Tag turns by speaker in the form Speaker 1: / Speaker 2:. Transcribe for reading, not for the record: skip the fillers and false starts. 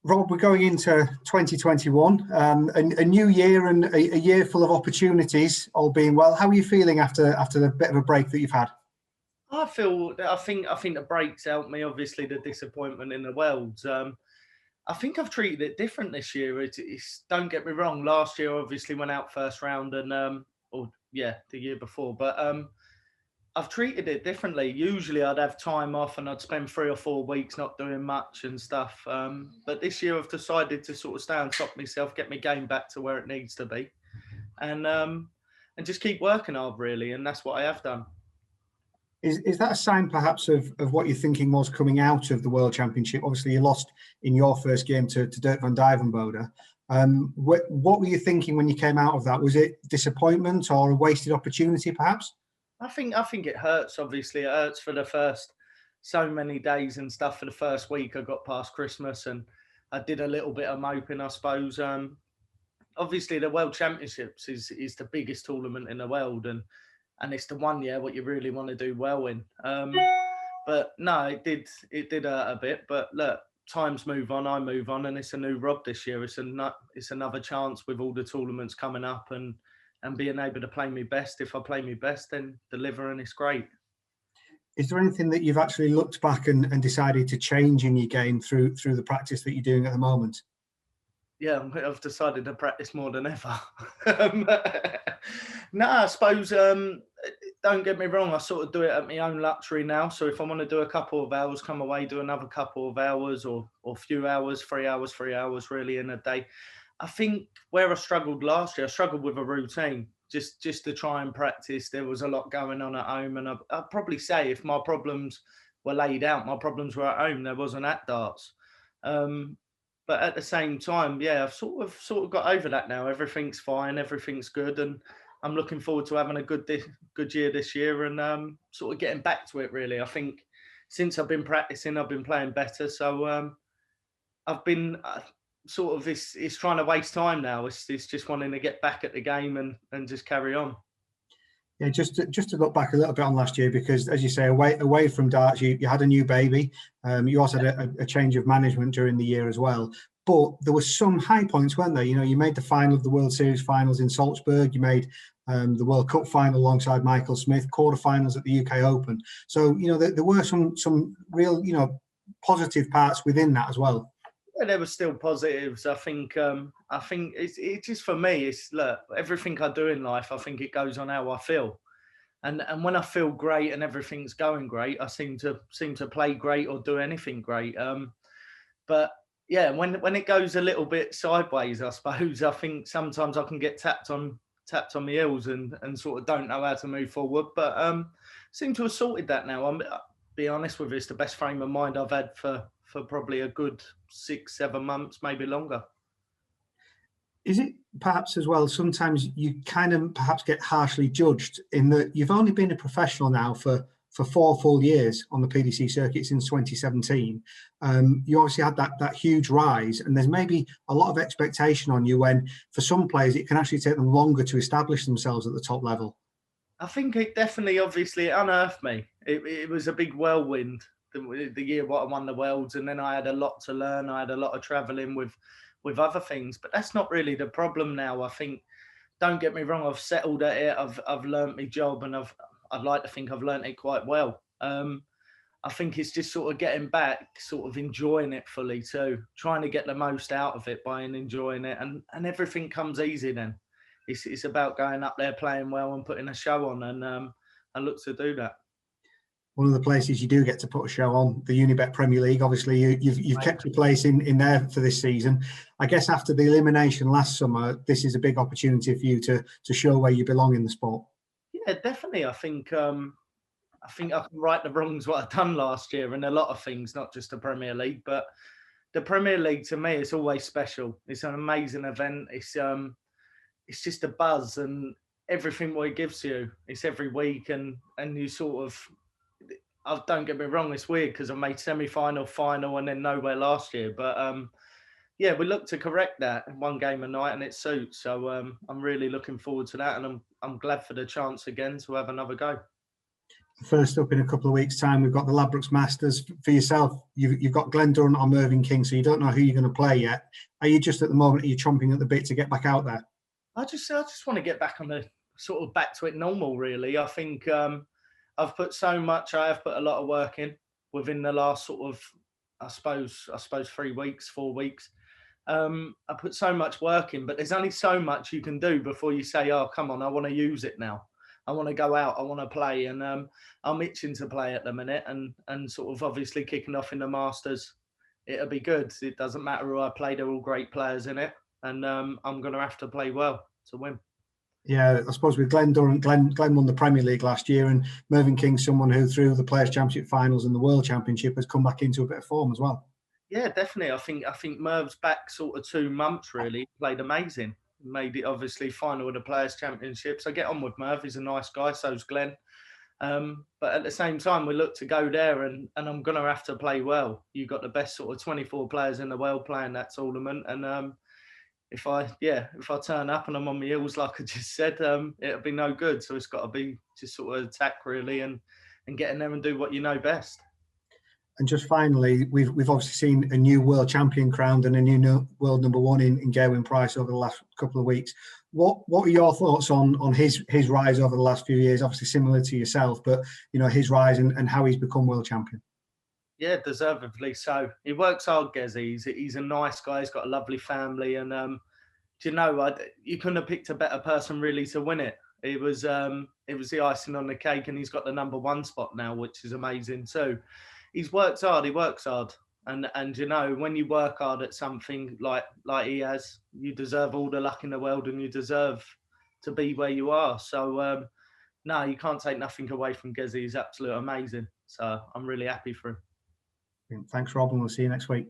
Speaker 1: Rob, we're going into 2021, a new year and a year full of opportunities, all being well. How are you feeling after the bit of a break that you've had?
Speaker 2: I think the breaks helped me. Obviously, the disappointment in the Worlds. I think I've treated it different this year. Don't get me wrong. Last year, obviously, went out first round, and the year before. But I've treated it differently. Usually, I'd have time off and I'd spend 3 or 4 weeks not doing much and stuff. But this year, I've decided to sort of stay on top of myself, get my game back to where it needs to be, and just keep working hard, really. And that's what I have done.
Speaker 1: Is that a sign, perhaps, of what your thinking was coming out of the World Championship? Obviously, you lost in your first game to 𝙗𝙗𝙣𝙗𝙣. What were you thinking when you came out of that? Was it disappointment or a wasted opportunity, perhaps?
Speaker 2: I think it hurts. Obviously, it hurts for the first so many days and stuff. For the first week, I got past Christmas and I did a little bit of moping, I suppose. Obviously, the World Championships is the biggest tournament in the world, and it's the one year what you really want to do well in. But no, it did hurt a bit. But look, times move on, I move on, and it's a new Rob this year. It's another chance with all the tournaments coming up and being able to play my best. If I play my best, then deliver, and it's great.
Speaker 1: Is there anything that you've actually looked back and decided to change in your game through the practice that you're doing at the moment?
Speaker 2: Yeah, I've decided to practice more than ever. No, I suppose, don't get me wrong, I sort of do it at my own luxury now. So if I want to do a couple of hours, come away, do another couple of hours or few hours, 3 hours really in a day. I think where I struggled last year, I struggled with a routine just to try and practice. There was a lot going on at home, and I'd probably say if my problems were laid out, my problems were at home. There wasn't at darts. But at the same time, yeah, I've sort of got over that now. Everything's fine, everything's good, and I'm looking forward to having a good year this year and sort of getting back to it. Really, I think since I've been practicing, I've been playing better. So I've been sort of it's trying to waste time now. It's just wanting to get back at the game and just carry on.
Speaker 1: Yeah, just to look back a little bit on last year, because as you say, away from darts, you had a new baby. You also had a change of management during the year as well. But there were some high points, weren't there? You know, you made the final of the World Series finals in Salzburg. You made the World Cup final alongside Michael Smith, quarterfinals at the UK Open. So, you know, there were some real, you know, positive parts within that as well.
Speaker 2: Yeah, there were still positives. I think it's just, for me, it's, look, everything I do in life, I think it goes on how I feel. And when I feel great and everything's going great, I seem to play great or do anything great. But yeah, when it goes a little bit sideways, I suppose, I think sometimes I can get tapped on my heels and sort of don't know how to move forward. But seem to have sorted that now. I'll be honest with you, it's the best frame of mind I've had for probably a good 6-7 months, maybe longer.
Speaker 1: Is it perhaps as well, sometimes you kind of perhaps get harshly judged in that you've only been a professional now for 4 full years on the PDC circuit since 2017. You obviously had that huge rise, and there's maybe a lot of expectation on you when, for some players, it can actually take them longer to establish themselves at the top level.
Speaker 2: I think it definitely, obviously, it unearthed me. It was a big whirlwind, the year what I won the Worlds, and then I had a lot to learn. I had a lot of travelling with other things, but that's not really the problem now. I think, don't get me wrong, I've settled at it. I've learnt my job, and I'd like to think I've learnt it quite well. I think it's just sort of getting back, sort of enjoying it fully too, trying to get the most out of it by enjoying it, and everything comes easy then. It's about going up there, playing well, and putting a show on, and I look to do that.
Speaker 1: One of the places you do get to put a show on, the Unibet Premier League. Obviously, you've kept your place in there for this season. I guess after the elimination last summer, this is a big opportunity for you to show where you belong in the sport.
Speaker 2: Yeah, definitely. I think I can right the wrongs what I've done last year in a lot of things, not just the Premier League, but the Premier League to me is always special. It's an amazing event. It's just a buzz and everything what it gives you. It's every week, and you sort of. Don't get me wrong, it's weird because I made semi-final, final, and then nowhere last year. But yeah, we look to correct that in 1 game a night, and it suits. So I'm really looking forward to that, and I'm glad for the chance again to have another go.
Speaker 1: First up in a couple of weeks' time, we've got the Ladbrokes Masters. For yourself, you've got Glendoran or Mervyn King, so you don't know who you're going to play yet. Are you just at the moment, are you chomping at the bit to get back out there?
Speaker 2: I just want to get back on the sort of back to it normal, really. I think I've put so much, I have put a lot of work in within the last sort of, I suppose 3 weeks, 4 weeks. I put so much work in, but there's only so much you can do before you say, oh, come on, I want to use it now. I want to go out, I want to play. And I'm itching to play at the minute, and sort of obviously kicking off in the Masters. It'll be good. It doesn't matter who I play, they're all great players in it. And I'm going to have to play well to win.
Speaker 1: Yeah, I suppose with Glenn won the Premier League last year, and Mervyn King's someone who, through the Players' Championship finals and the World Championship, has come back into a bit of form as well.
Speaker 2: Yeah, definitely. I think Merv's back sort of 2 months, really. Played amazing. Made it obviously final of the Players' Championships. I get on with Merv. He's a nice guy, so's Glenn. But at the same time, we look to go there, and I'm going to have to play well. You've got the best sort of 24 players in the world playing that tournament. And if I turn up and I'm on my heels, like I just said, it'll be no good. So it's got to be just sort of attack, really, and get in there and do what you know best.
Speaker 1: And just finally, we've obviously seen a new world champion crowned and a new world number one in Gerwyn Price over the last couple of weeks. What are your thoughts on his rise over the last few years? Obviously similar to yourself, but you know, his rise and how he's become world champion.
Speaker 2: Yeah, deservedly so. He works hard, Gezi. He's a nice guy. He's got a lovely family, and you know, you couldn't have picked a better person really to win it. It was the icing on the cake, and he's got the number one spot now, which is amazing too. He's worked hard. He works hard, and you know, when you work hard at something like he has, you deserve all the luck in the world, and you deserve to be where you are. So no, you can't take nothing away from Gezi. He's absolutely amazing. So I'm really happy for him.
Speaker 1: Thanks, Rob, and we'll see you next week.